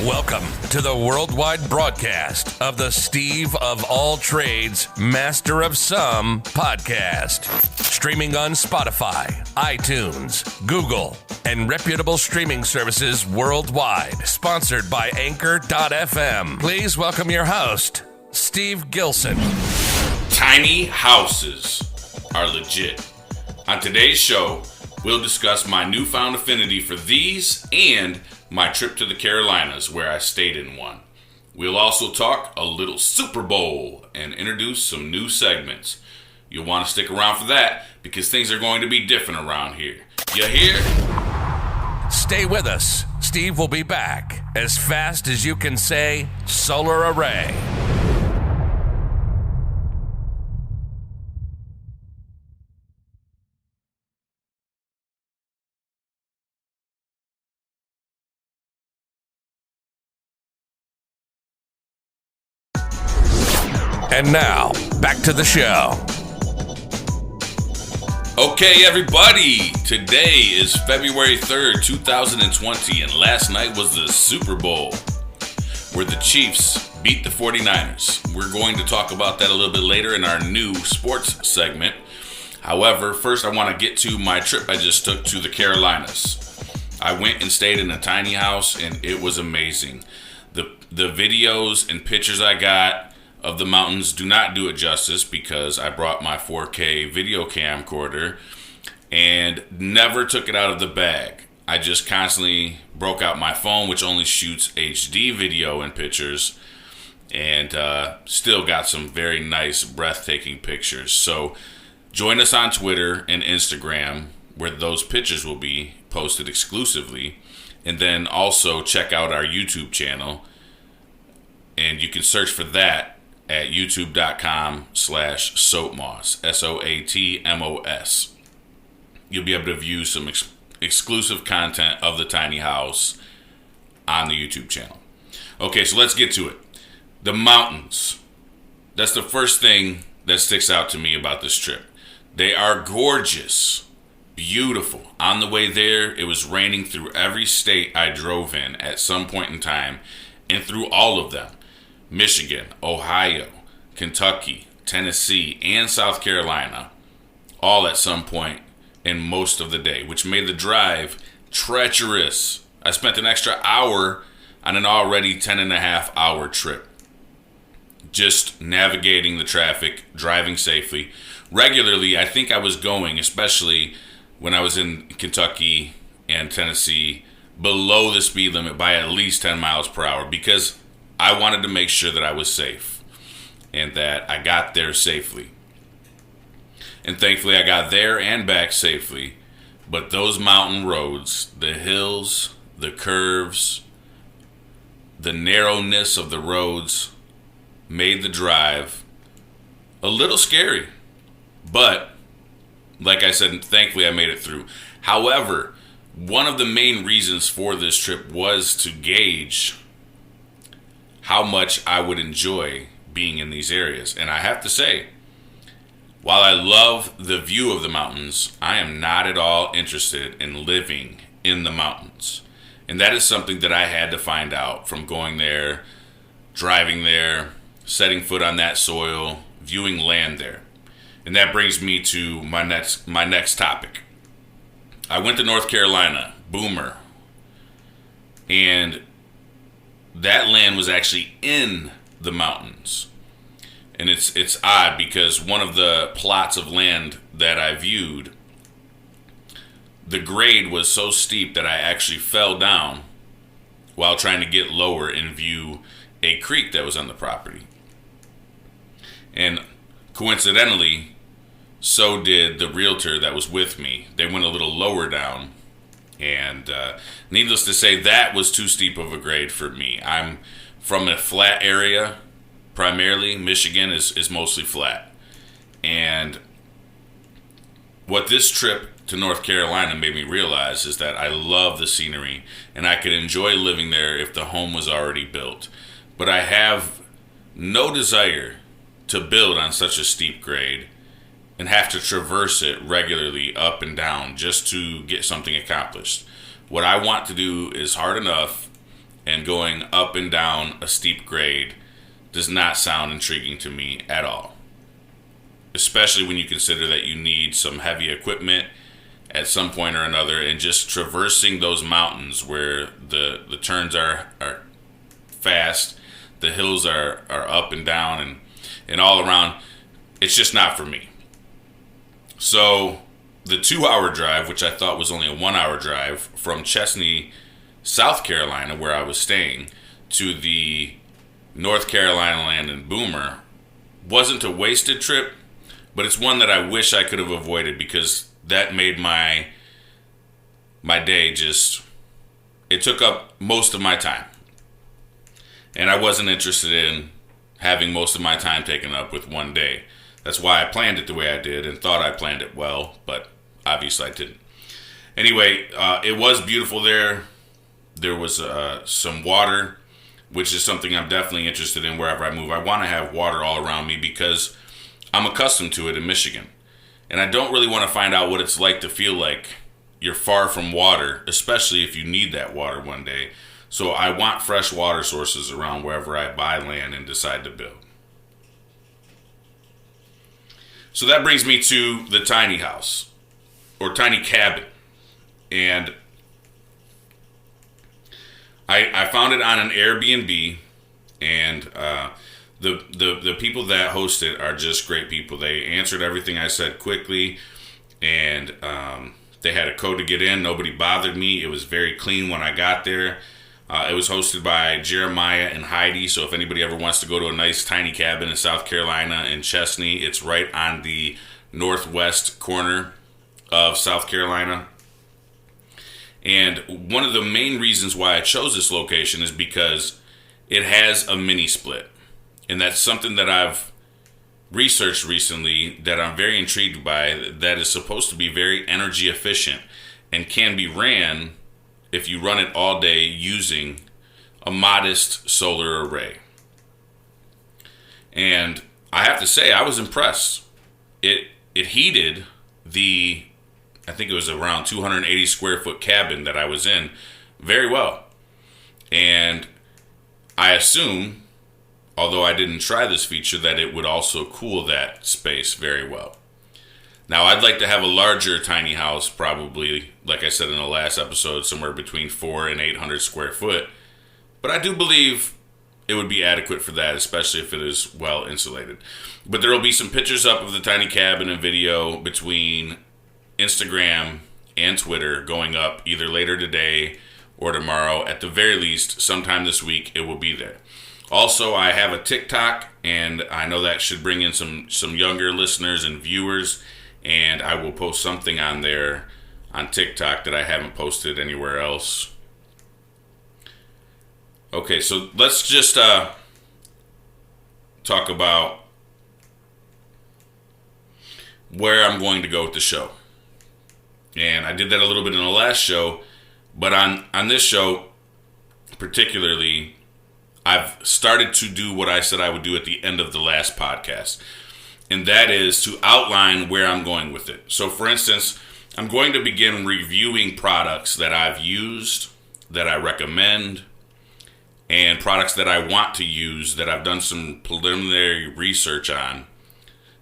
Welcome to the worldwide broadcast of the Steve of All Trades, Master of Some podcast. Streaming on Spotify, iTunes, Google, and reputable streaming services worldwide. Sponsored by Anchor.fm. Please welcome your host, Steve Gilson. Tiny houses are legit. On today's show, we'll discuss my newfound affinity for these and my trip to the Carolinas, where I stayed in one. We'll also talk a little Super Bowl and introduce some new segments. You'll want to stick around for that because things are going to be different around here. You hear? Stay with us. Steve will be back as fast as you can say solar array. And now, back to the show. Okay, everybody. Today is February 3rd, 2020, and last night was the Super Bowl, where the Chiefs beat the 49ers. We're going to talk about that a little bit later in our new sports segment. However, first I want to get to my trip I just took to the Carolinas. I went and stayed in a tiny house, and it was amazing. The videos and pictures I got of the mountains do not do it justice because I brought my 4K video camcorder and never took it out of the bag. I just constantly broke out my phone, which only shoots HD video and pictures, and still got some very nice, breathtaking pictures. So join us on Twitter and Instagram, where those pictures will be posted exclusively, and then also check out our YouTube channel, and you can search for that at youtube.com/soapmoss, SOATMOS. You'll be able to view some exclusive content of the tiny house on the YouTube channel. Okay, so let's get to it. The mountains. That's the first thing that sticks out to me about this trip. They are gorgeous, beautiful. On the way there, it was raining through every state I drove in at some point in time, and through all of them. Michigan, Ohio, Kentucky, Tennessee, and South Carolina, all at some point in most of the day, which made the drive treacherous. I spent an extra hour on an already 10.5-hour trip, just navigating the traffic, driving safely. Regularly, I think I was going, especially when I was in Kentucky and Tennessee, below the speed limit by at least 10 miles per hour because I wanted to make sure that I was safe and that I got there safely. And thankfully I got there and back safely. But those mountain roads, the hills, the curves, the narrowness of the roads made the drive a little scary. But like I said, thankfully I made it through. However, one of the main reasons for this trip was to gauge how much I would enjoy being in these areas. And I have to say, while I love the view of the mountains, I am not at all interested in living in the mountains. And that is something that I had to find out from going there, driving there, setting foot on that soil, viewing land there. And that brings me to my next topic. I went to North Carolina, Boomer, and that land was actually in the mountains. And it's odd because one of the plots of land that I viewed, the grade was so steep that I actually fell down while trying to get lower and view a creek that was on the property. And coincidentally, so did the realtor that was with me. They went a little lower down. And needless to say, that was too steep of a grade for me. I'm from a flat area, primarily. Michigan is mostly flat. And what this trip to North Carolina made me realize is that I love the scenery, and I could enjoy living there if the home was already built. But I have no desire to build on such a steep grade and have to traverse it regularly up and down just to get something accomplished. What I want to do is hard enough and going up and down a steep grade does not sound intriguing to me at all. Especially when you consider that you need some heavy equipment at some point or another, and just traversing those mountains where the turns are fast, the hills are up and down and all around. It's just not for me. So the 2-hour drive, which I thought was only a 1-hour drive from Chesney, South Carolina, where I was staying, to the North Carolina land in Boomer, wasn't a wasted trip, but it's one that I wish I could have avoided, because that made my day just, it took up most of my time. And I wasn't interested in having most of my time taken up with one day. That's why I planned it the way I did and thought I planned it well, but obviously I didn't. Anyway, it was beautiful there. There was some water, which is something I'm definitely interested in wherever I move. I want to have water all around me because I'm accustomed to it in Michigan. And I don't really want to find out what it's like to feel like you're far from water, especially if you need that water one day. So I want fresh water sources around wherever I buy land and decide to build. So that brings me to the tiny house, or tiny cabin. And I found it on an Airbnb, and the people that host it are just great people. They answered everything I said quickly, and they had a code to get in. Nobody bothered me. It was very clean when I got there. It was hosted by Jeremiah and Heidi, so if anybody ever wants to go to a nice tiny cabin in South Carolina in Chesney, it's right on the northwest corner of South Carolina. And one of the main reasons why I chose this location is because it has a mini split. And that's something that I've researched recently that I'm very intrigued by, that is supposed to be very energy efficient and can be ran if you run it all day using a modest solar array. And I have to say, I was impressed. It heated the, I think it was around 280 square foot cabin that I was in very well. And I assume, although I didn't try this feature, that it would also cool that space very well. Now, I'd like to have a larger tiny house, probably, like I said in the last episode, somewhere between 400 and 800 square foot. But I do believe it would be adequate for that, especially if it is well insulated. But there will be some pictures up of the tiny cabin and video between Instagram and Twitter going up either later today or tomorrow. At the very least, sometime this week, it will be there. Also, I have a TikTok, and I know that should bring in some younger listeners and viewers. And I will post something on there on TikTok that I haven't posted anywhere else. Okay, so let's just talk about where I'm going to go with the show. And I did that a little bit in the last show, but on this show particularly, I've started to do what I said I would do at the end of the last podcast. And that is to outline where I'm going with it. So, for instance, I'm going to begin reviewing products that I've used, that I recommend, and products that I want to use that I've done some preliminary research on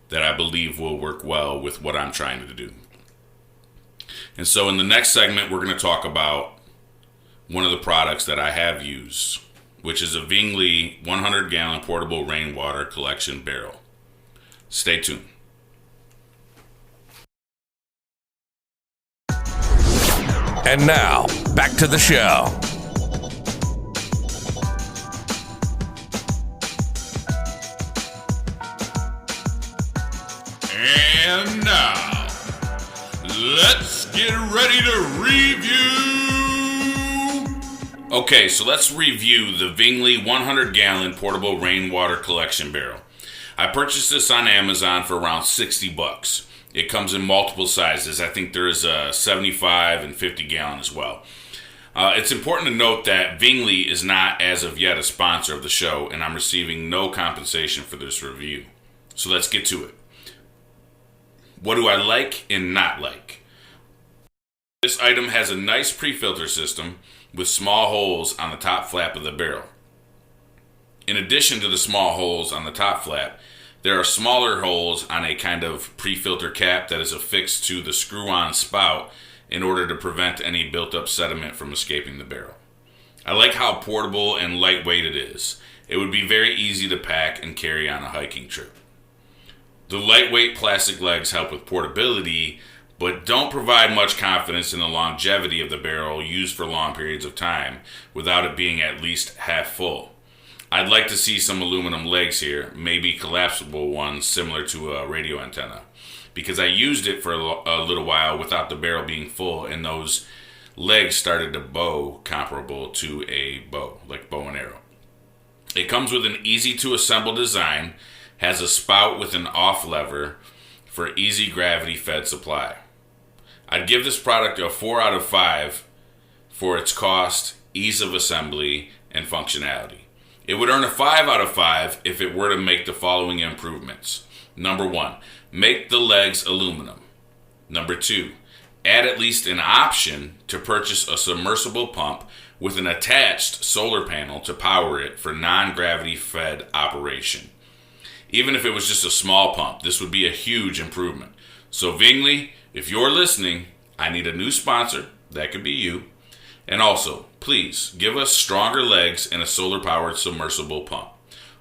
that I believe will work well with what I'm trying to do. And so in the next segment, we're going to talk about one of the products that I have used, which is a Vingley 100-gallon portable rainwater collection barrel. Stay tuned. And now, back to the show. And now, let's get ready to review. Okay, so let's review the Vingley 100-gallon portable rainwater collection barrel. I purchased this on Amazon for around $60. It comes in multiple sizes. I think there is a 75 and 50 gallon as well. It's important to note that Vingley is not, as of yet, a sponsor of the show, and I'm receiving no compensation for this review. So let's get to it. What do I like and not like? This item has a nice pre-filter system with small holes on the top flap of the barrel. In addition to the small holes on the top flap, there are smaller holes on a kind of pre-filter cap that is affixed to the screw-on spout in order to prevent any built-up sediment from escaping the barrel. I like how portable and lightweight it is. It would be very easy to pack and carry on a hiking trip. The lightweight plastic legs help with portability, but don't provide much confidence in the longevity of the barrel used for long periods of time without it being at least half full. I'd like to see some aluminum legs here, maybe collapsible ones similar to a radio antenna, because I used it for a little while without the barrel being full, and those legs started to bow comparable to a bow, like bow and arrow. It comes with an easy to assemble design, has a spout with an off lever for easy gravity fed supply. I'd give this product a 4 out of 5 for its cost, ease of assembly, and functionality. It would earn a 5 out of 5 if it were to make the following improvements. Number 1, make the legs aluminum. Number 2, add at least an option to purchase a submersible pump with an attached solar panel to power it for non-gravity fed operation. Even if it was just a small pump, this would be a huge improvement. So Vingley, if you're listening, I need a new sponsor. That could be you. And also, please give us stronger legs and a solar-powered submersible pump.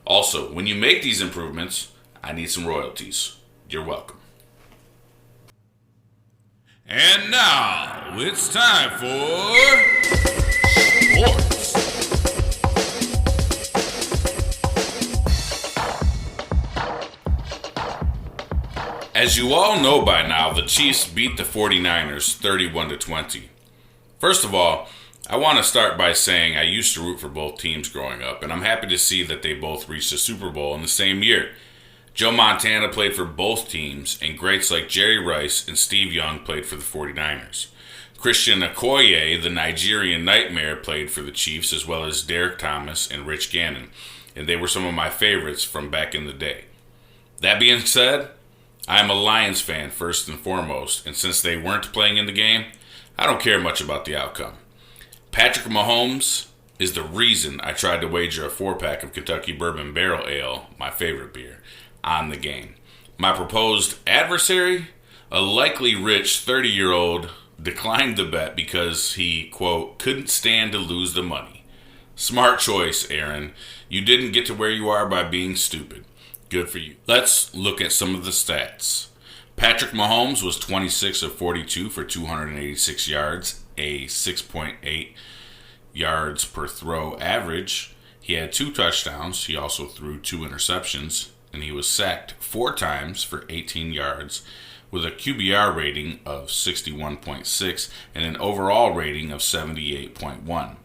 Also, when you make these improvements, I need some royalties. You're welcome. And now, it's time for sports. As you all know by now, the Chiefs beat the 49ers 31-20. First of all, I want to start by saying I used to root for both teams growing up, and I'm happy to see that they both reached the Super Bowl in the same year. Joe Montana played for both teams, and greats like Jerry Rice and Steve Young played for the 49ers. Christian Okoye, the Nigerian Nightmare, played for the Chiefs, as well as Derek Thomas and Rich Gannon, and they were some of my favorites from back in the day. That being said, I am a Lions fan first and foremost, and since they weren't playing in the game, I don't care much about the outcome. Patrick Mahomes is the reason I tried to wager a 4-pack of Kentucky Bourbon Barrel Ale, my favorite beer, on the game. My proposed adversary, a likely rich 30-year-old, declined the bet because he, quote, couldn't stand to lose the money. Smart choice, Aaron. You didn't get to where you are by being stupid. Good for you. Let's look at some of the stats. Patrick Mahomes was 26 of 42 for 286 yards, a 6.8 yards per throw average. He had 2 touchdowns. He also threw 2 interceptions, and he was sacked 4 times for 18 yards with a QBR rating of 61.6 and an overall rating of 78.1.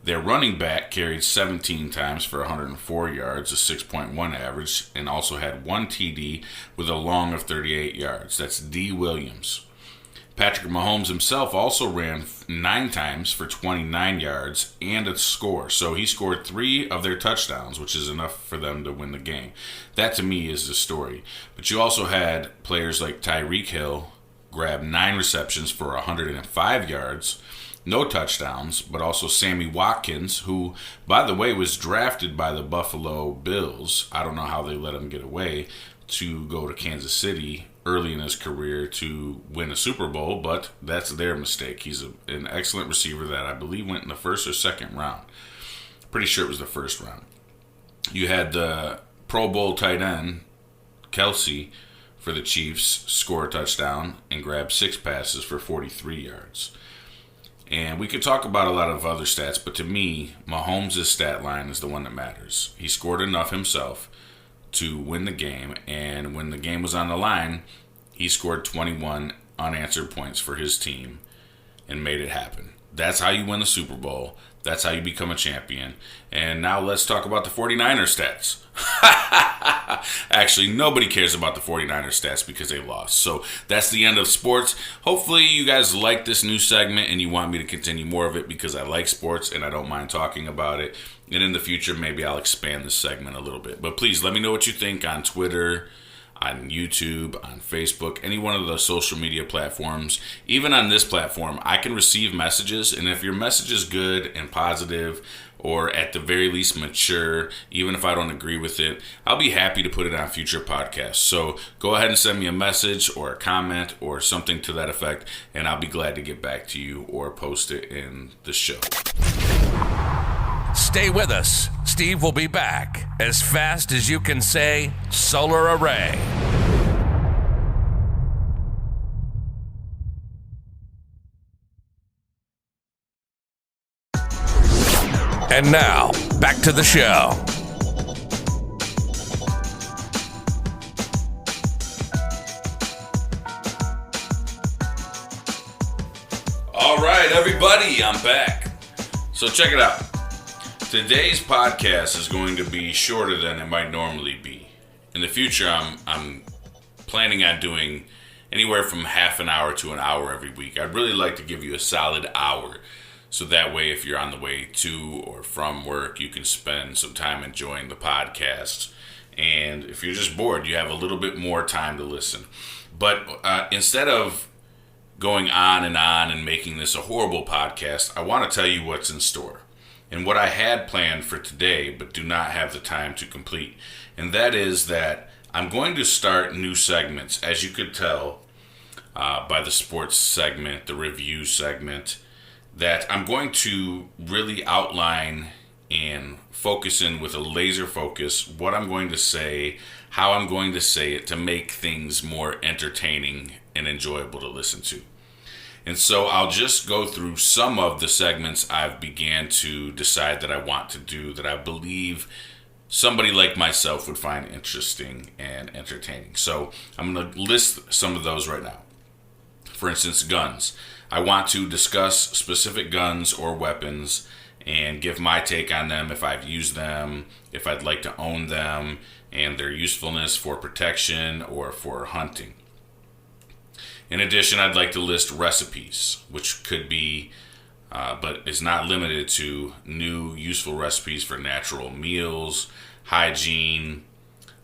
Their running back carried 17 times for 104 yards, a 6.1 average, and also had 1 TD with a long of 38 yards. That's D. Williams. Patrick Mahomes himself also ran 9 times for 29 yards and a score. So he scored 3 of their touchdowns, which is enough for them to win the game. That to me is the story. But you also had players like Tyreek Hill grab 9 receptions for 105 yards. No touchdowns, but also Sammy Watkins, who, by the way, was drafted by the Buffalo Bills. I don't know how they let him get away to go to Kansas City early in his career to win a Super Bowl, but that's their mistake. He's an excellent receiver that I believe went in the first or second round. Pretty sure it was the first round. You had the Pro Bowl tight end, Kelsey, for the Chiefs, score a touchdown and grab 6 passes for 43 yards. And we could talk about a lot of other stats, but to me, Mahomes' stat line is the one that matters. He scored enough himself to win the game, and when the game was on the line, he scored 21 unanswered points for his team and made it happen. That's how you win the Super Bowl. That's how you become a champion. And now let's talk about the 49ers stats. Actually, nobody cares about the 49ers stats because they lost. So that's the end of sports. Hopefully you guys like this new segment and you want me to continue more of it because I like sports and I don't mind talking about it. And in the future, maybe I'll expand this segment a little bit. But please let me know what you think on Twitter, on YouTube, on Facebook, any one of the social media platforms. Even on this platform, I can receive messages, and if your message is good and positive, or at the very least mature, even if I don't agree with it, I'll be happy to put it on future podcasts. So go ahead and send me a message or a comment or something to that effect, and I'll be glad to get back to you or post it in the show. Stay with us. Steve will be back as fast as you can say solar array. And now, back to the show. All right, everybody, I'm back. So check it out. Today's podcast is going to be shorter than it might normally be. In the future, I'm planning on doing anywhere from half an hour to an hour every week. I'd really like to give you a solid hour, so that way if you're on the way to or from work, you can spend some time enjoying the podcast. And if you're just bored, you have a little bit more time to listen. But instead of going on and making this a horrible podcast, I want to tell you what's in store and what I had planned for today but do not have the time to complete. And that is that I'm going to start new segments, as you could tell by the sports segment, the review segment, that I'm going to really outline and focus in with a laser focus what I'm going to say, how I'm going to say it to make things more entertaining and enjoyable to listen to. And so I'll just go through some of the segments I've began to decide that I want to do that I believe somebody like myself would find interesting and entertaining. So I'm going to list some of those right now. For instance, guns. I want to discuss specific guns or weapons and give my take on them, if I've used them, if I'd like to own them, and their usefulness for protection or for hunting. In addition, I'd like to list recipes, which could be, but is not limited to, new useful recipes for natural meals, hygiene,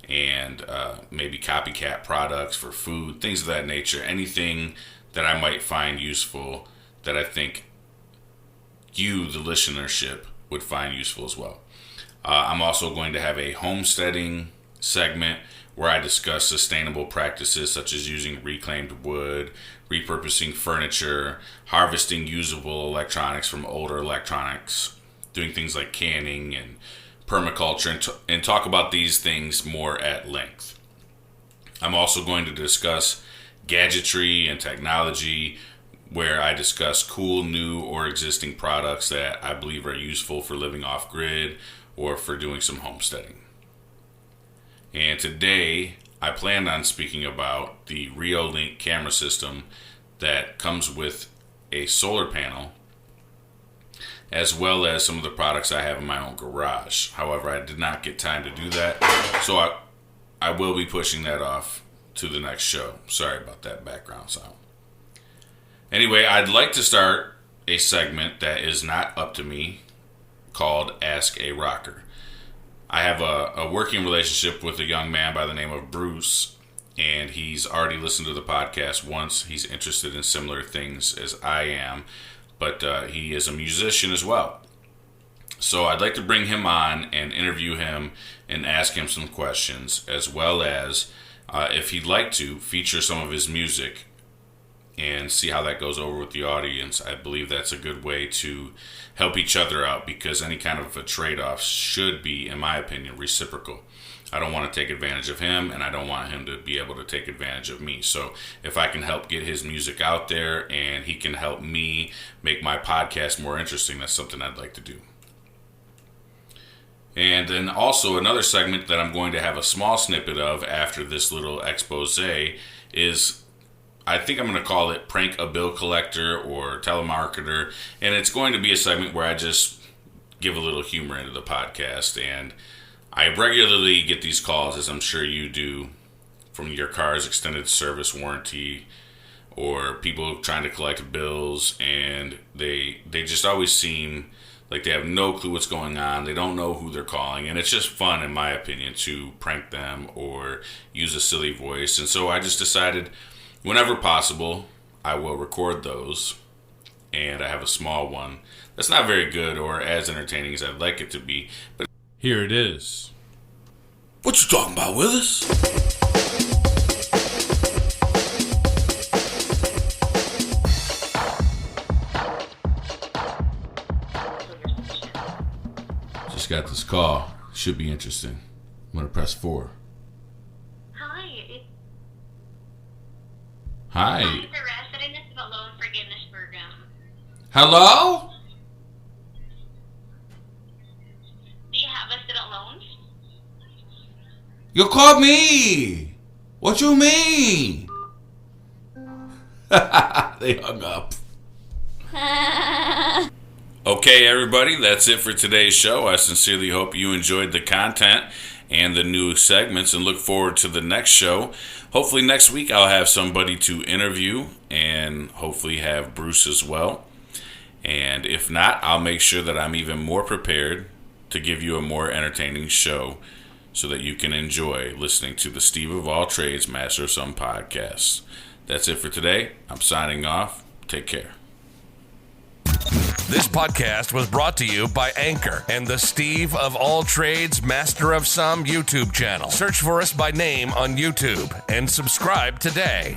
and maybe copycat products for food, things of that nature. Anything that I might find useful that I think you, the listenership, would find useful as well. I'm also going to have a homesteading segment where I discuss sustainable practices such as using reclaimed wood, repurposing furniture, harvesting usable electronics from older electronics, doing things like canning and permaculture, and talk about these things more at length. I'm also going to discuss gadgetry and technology, where I discuss cool, new, or existing products that I believe are useful for living off-grid or for doing some homesteading. And today, I plan on speaking about the Reolink camera system that comes with a solar panel, as well as some of the products I have in my own garage. However, I did not get time to do that, so I will be pushing that off to the next show. Sorry about that background sound. Anyway, I'd like to start a segment that is not up to me called Ask a Rocker. I have a working relationship with a young man by the name of Bruce, and he's already listened to the podcast once. He's interested in similar things as I am, but he is a musician as well. So I'd like to bring him on and interview him and ask him some questions, as well as if he'd like to feature some of his music and see how that goes over with the audience. I believe that's a good way to help each other out, because any kind of a trade-off should be, in my opinion, reciprocal. I don't want to take advantage of him, and I don't want him to be able to take advantage of me. So if I can help get his music out there and he can help me make my podcast more interesting, that's something I'd like to do. And then also another segment that I'm going to have a small snippet of after this little expose is, I think I'm going to call it Prank a Bill Collector or Telemarketer. And it's going to be a segment where I just give a little humor into the podcast. And I regularly get these calls, as I'm sure you do, from your car's extended service warranty or people trying to collect bills. And they just always seem Like, they have no clue what's going on. They don't know who they're calling. And it's just fun, in my opinion, to prank them or use a silly voice. And so I just decided, whenever possible, I will record those. And I have a small one that's not very good or as entertaining as I'd like it to be. But here it is. What you talking about, Willis? Just got this call. Should be interesting. I'm gonna press 4. Hi. I'm the resident of a loan forgiveness program. Hello? Do you have a student loans? You called me. What you mean? They hung up. Okay, everybody, that's it for today's show. I sincerely hope you enjoyed the content and the new segments and look forward to the next show. Hopefully next week I'll have somebody to interview and hopefully have Bruce as well. And if not, I'll make sure that I'm even more prepared to give you a more entertaining show so that you can enjoy listening to the Steve of All Trades, Master of Some podcasts. That's it for today. I'm signing off. Take care. This podcast was brought to you by Anchor and the Steve of All Trades, Master of Some YouTube channel. Search for us by name on YouTube and subscribe today.